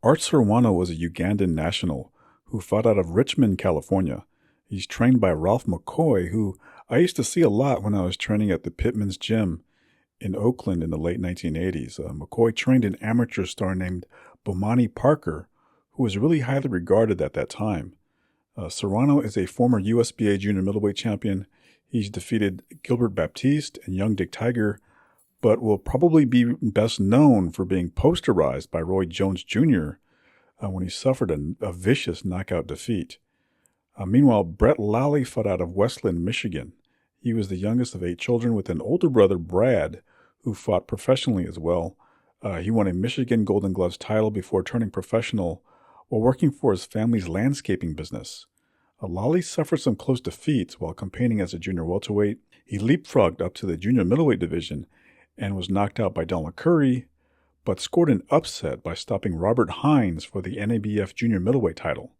Art Serwano was a Ugandan national who fought out of Richmond, California. He's trained by Ralph McCoy, who I used to see a lot when I was training at the Pittman's Gym in Oakland in the late 1980s. McCoy trained an amateur star named Bomani Parker, who was really highly regarded at that time. Serrano is a former USBA junior middleweight champion. He's defeated Gilbert Baptiste and Young Dick Tiger, but will probably be best known for being posterized by Roy Jones Jr. When he suffered a vicious knockout defeat. Meanwhile, Brett Lally fought out of Westland, Michigan. He was the youngest of 8 children with an older brother, Brad, who fought professionally as well. He won a Michigan Golden Gloves title before turning professional while working for his family's landscaping business. Lally suffered some close defeats while campaigning as a junior welterweight. He leapfrogged up to the junior middleweight division and was knocked out by Donald Curry, but scored an upset by stopping Robert Hines for the NABF junior middleweight title.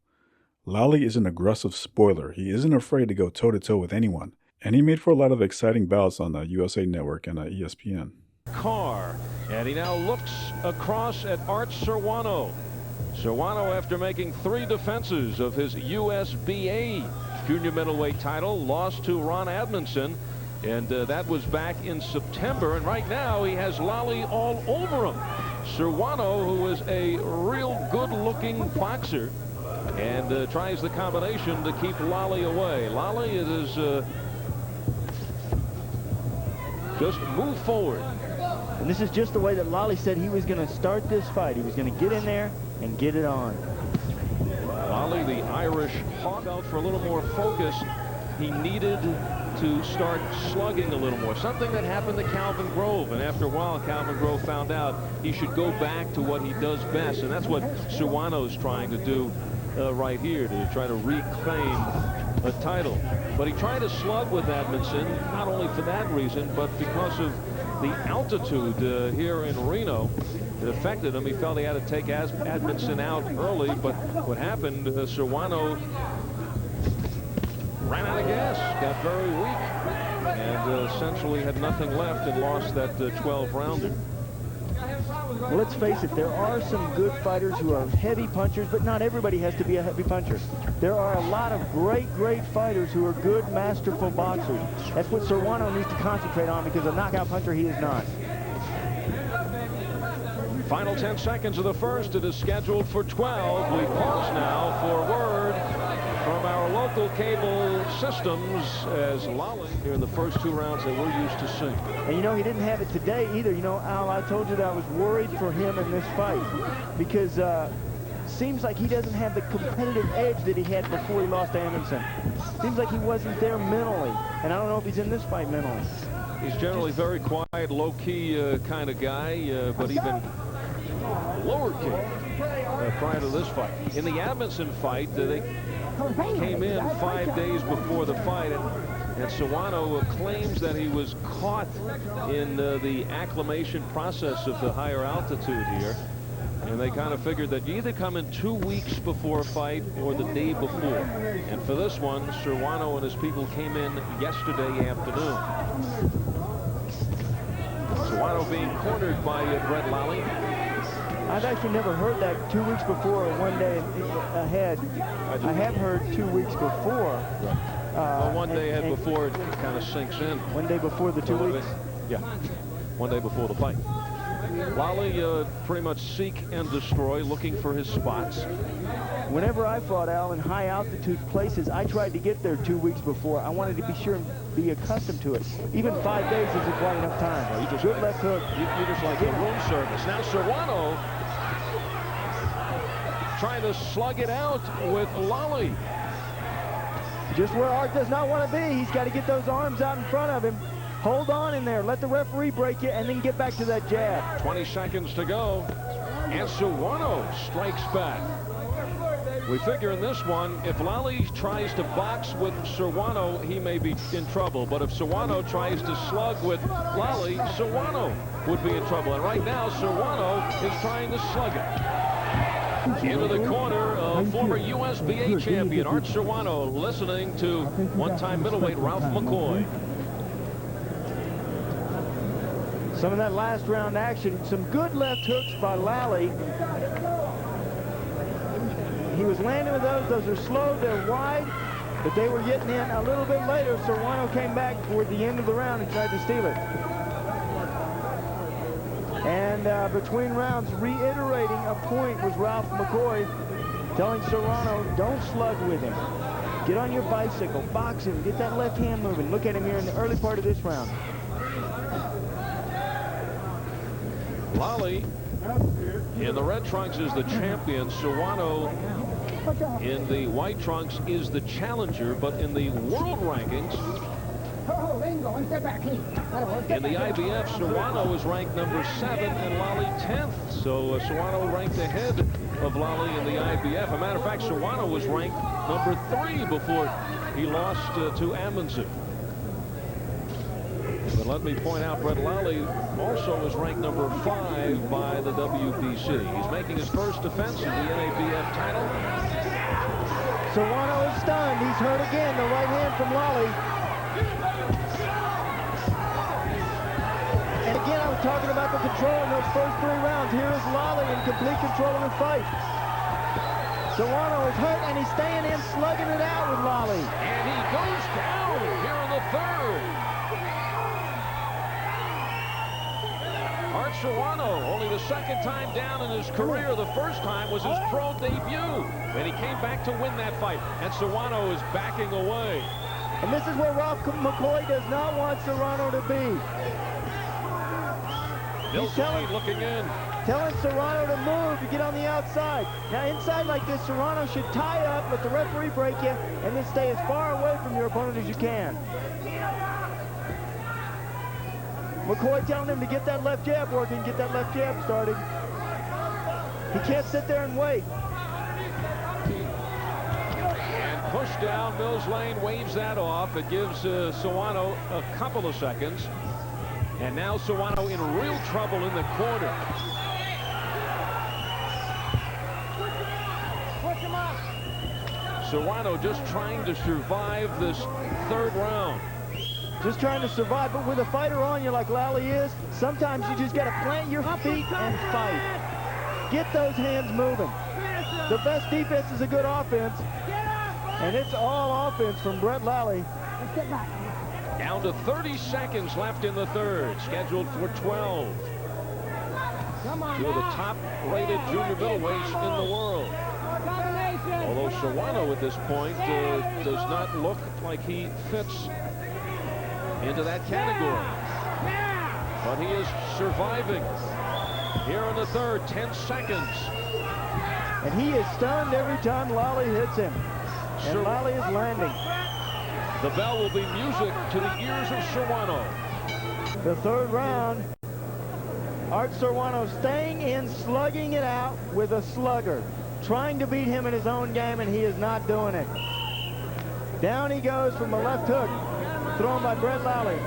Lally is an aggressive spoiler. He isn't afraid to go toe-to-toe with anyone, and he made for a lot of exciting bouts on the USA Network and ESPN. And he now looks across at Art Serwano. Serwano, after making 3 defenses of his USBA junior middleweight title, lost to Ron Edmondson, and that was back in September. And right now he has Lally all over him. Serwano, who is a real good-looking boxer, and tries the combination to keep Lally away. Lally is just move forward. And this is just the way that Lally said he was going to start this fight. He was going to get in there and get it on. Lally, the Irish hog, out for a little more focus. He needed to start slugging a little more. Something that happened to Calvin Grove. And after a while, Calvin Grove found out he should go back to what he does best. And that's what Serwano's trying to do right here, to try to reclaim a title. But he tried to slug with Edmondson, not only for that reason, but because of the altitude here in Reno. It affected him. He felt he had to take Edmondson out early, but what happened, Serwano ran out of gas, got very weak, and essentially had nothing left and lost that 12-rounder. Well, let's face it, there are some good fighters who are heavy punchers, but not everybody has to be a heavy puncher. There are a lot of great fighters who are good, masterful boxers. That's what Serwano needs to concentrate on, because a knockout puncher he is not. Final 10 seconds of the first. It is scheduled for 12. We pause now for a word from our local cable systems as Lally here in the first 2 rounds that we're used to seeing. And you know, he didn't have it today either. You know, Al, I told you that I was worried for him in this fight because seems like he doesn't have the competitive edge that he had before he lost to Amundsen. Seems like he wasn't there mentally, and I don't know if he's in this fight mentally. He's generally very quiet, low-key kind of guy, but even lower key prior to this fight. In the Amundsen fight, they came in 5 days before the fight, and Serrano claims that he was caught in the acclimation process of the higher altitude here. And they kind of figured that you either come in 2 weeks before a fight or the day before. And for this one, Serrano and his people came in yesterday afternoon. Serrano being cornered by Brett Lally. I've actually never heard that 2 weeks before or 1 day ahead. I have heard 2 weeks before. Well, 1 day ahead before it kind of sinks in. 1 day before the 2 weeks? Yeah, 1 day before the fight. Lally pretty much seek and destroy, looking for his spots. Whenever I fought Al in high altitude places, I tried to get there 2 weeks before. I wanted to be sure and be accustomed to it. Even 5 days isn't quite enough time. Well, you just good left hook. You just like the room service. Now Serrano trying to slug it out with Lally. Just where Art does not want to be. He's got to get those arms out in front of him. Hold on in there. Let the referee break you, and then get back to that jab. 20 seconds to go. And Serrano strikes back. We figure in this one, if Lally tries to box with Serrano, he may be in trouble. But if Serrano tries to slug with Lally, Serrano would be in trouble. And right now, Serrano is trying to slug it. Into the corner of former USBA champion Art Serrano, listening to one-time middleweight Ralph McCoy. Some of that last round action, some good left hooks by Lally. was landing with those. Those are slow, they're wide, but they were getting in a little bit later. Serwano came back toward the end of the round and tried to steal it. And between rounds, reiterating a point was Ralph McCoy, telling Serrano, don't slug with him. Get on your bicycle, box him, get that left hand moving. Look at him here in the early part of this round. Lally in the red trunks is the champion. Serwano in the white trunks is the challenger, but in the world rankings, in the IBF, Serwano is ranked number 7 and Lally 10th. So Serwano ranked ahead of Lally in the IBF. As a matter of fact, Serwano was ranked number 3 before he lost to Amundsen. But let me point out, Brett Lally also is ranked number 5 by the WBC. He's making his first defense of the NABF title. Serwano is stunned. He's hurt again. The right hand from Lally. And again, I was talking about the control in those first 3 rounds. Here is Lally in complete control of the fight. Serwano is hurt, and he's staying in, slugging it out with Lally. And he goes down here in the third. Art Serwano, only the 2nd time down in his career. The first time was his pro debut. And he came back to win that fight. And Serwano is backing away. And this is where Ralph McCoy does not want Serrano to be. He's looking in. Telling Serrano to move, to get on the outside. Now inside like this, Serrano should tie up, let the referee break you, and then stay as far away from your opponent as you can. McCoy telling him to get that left jab working, get that left jab started. He can't sit there and wait. And push down, Mills Lane waves that off. It gives Serwano a couple of seconds. And now Serwano in real trouble in the corner. Serwano just trying to survive this 3rd round. Just trying to survive, but with a fighter on you like Lally is, sometimes you just got to plant your feet and fight. Get those hands moving. The best defense is a good offense, and it's all offense from Brett Lally. Down to 30 seconds left in the 3rd, scheduled for 12. 2 of the top-rated junior middleweights in the world. Although Serwano at this point does not look like he fits into that category. But he is surviving. Here in the 3rd, 10 seconds. And he is stunned every time Lally hits him. And Lally is landing. The bell will be music to the ears of Serwano. The 3rd round. Art Serwano staying in, slugging it out with a slugger. Trying to beat him in his own game, and he is not doing it. Down he goes from a left hook, thrown by Brett Lally.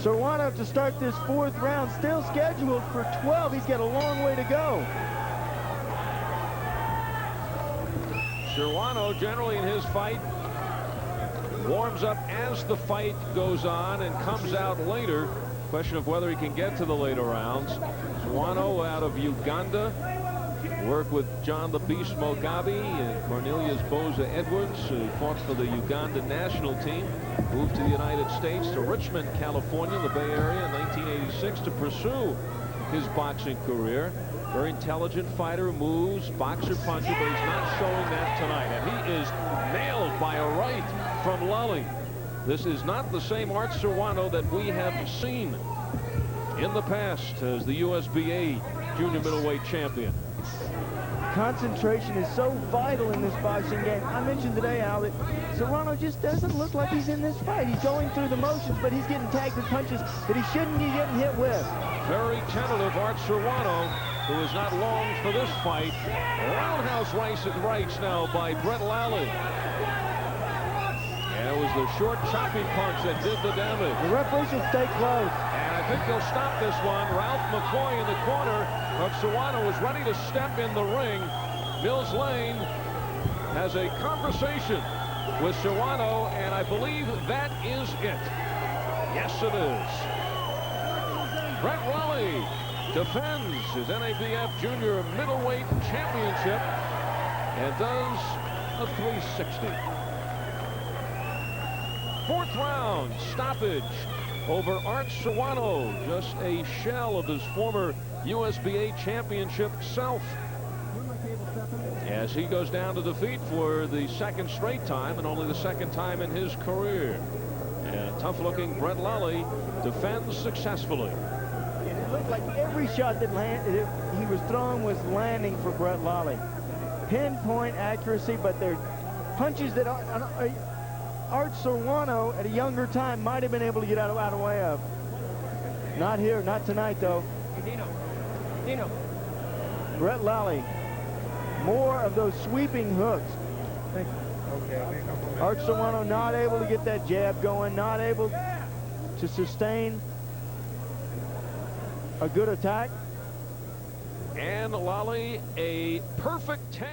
Serwano to start this 4th round, still scheduled for 12. He's got a long way to go. Serwano, generally in his fight, warms up as the fight goes on and comes out later. Question of whether he can get to the later rounds. Serwano out of Uganda. Worked with John the Beast Mugabe and Cornelius Boza Edwards, who fought for the Uganda national team. Moved to the United States, to Richmond, California, the Bay Area, in 1986 to pursue his boxing career. Very intelligent fighter, moves, boxer, puncher, but he's not showing that tonight. And he is nailed by a right from Lally. This is not the same Art Serwano that we have seen in the past as the USBA junior middleweight champion. Concentration is so vital in this boxing game. I mentioned today, Al, that Serrano just doesn't look like he's in this fight. He's going through the motions, but he's getting tagged with punches that he shouldn't be getting hit with. Very tentative Art Serwano, who is not long for this fight. Roundhouse rights now by Brett Lally. And it was the short chopping punch that did the damage. The referee should stay close. And I think they'll stop this one. Ralph McCoy in the corner of Serwano is ready to step in the ring. Mills Lane has a conversation with Serwano, and I believe that is it. Yes, it is. Brett Lally defends his NABF Junior Middleweight Championship and does a 360. Fourth round stoppage over Art Serwano, just a shell of his former USBA championship self, as he goes down to defeat for the second straight time and only the second time in his career. And tough-looking Brett Lally defends successfully. It looked like every shot that he was throwing was landing for Brett Lally. Pinpoint accuracy, but they're punches that Art Serwano at a younger time might have been able to get out of the way of. Not here, not tonight, though. Dino. Brett Lally, more of those sweeping hooks. Art Serwano not able to get that jab going, not able to sustain a good attack. And Lally, a perfect 10.